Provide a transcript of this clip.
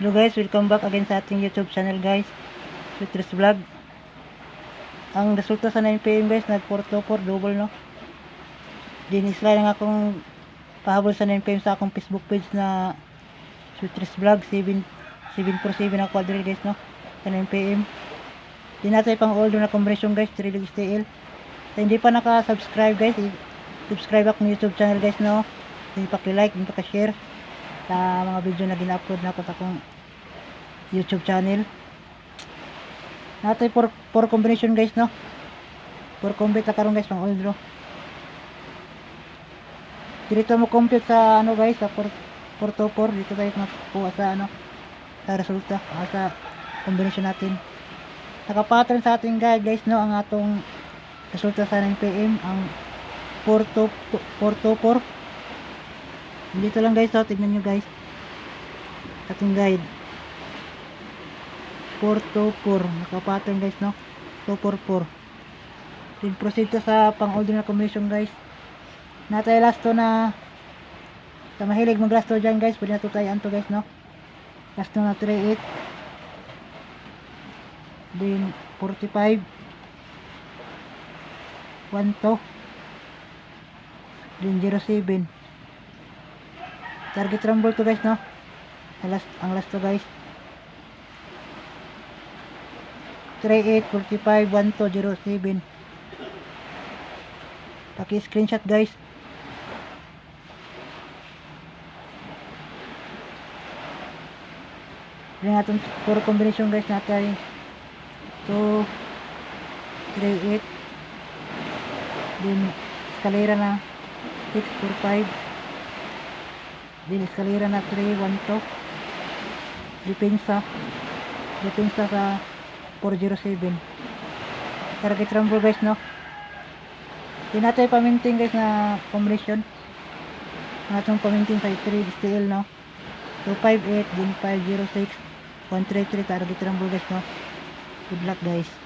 Hello guys, welcome back again sa ating YouTube channel guys, Sweetris Vlog. Ang resulta sa 9pm guys, nag 424 double no. Din-slide lang akong pahabol sa 9pm sa akong Facebook page na Sweetris Vlog 747 ako adre guys no, sa 9pm. Di natin pang older na combination guys, 3 leg STL. Sa hindi pa naka-subscribe guys, subscribe ako ng YouTube channel guys no. Hindi pa-like, hindi pa-share sa mga video na gina-upload na ako sa akong YouTube channel. Natay for combination guys no. For complete na karon guys pang old draw. Dito mo compute sa ano guys sa 424 dito tayo makuha sa ano sa resulta sa combination natin. Naka-pattern sa ating guide guys no ang atong resulta sa 9pm ang 424. Dito lang guys so tignan nyo guys ating guide 424 naka-pattern guys no 244. Then proceed to sa pang order na combination guys. Natay last to na sa mahilig mag last to dyan guys, pwede na to tayo anto guys no. Last to na 38 then 45 12 then 07 target rumble to guys no. Ang last to guys 38 45 12 07. Paki screenshot guys. Yan atong for combination guys natin 2 3 8 then eskalera na 6 4 5 din eskalera na 3 1 2 depensa sa 407 target rumble guys no. Di natin paminting guys na combination natong paminting sa 3 STL no 258 din 506 133 target rumble guys no. Good luck guys.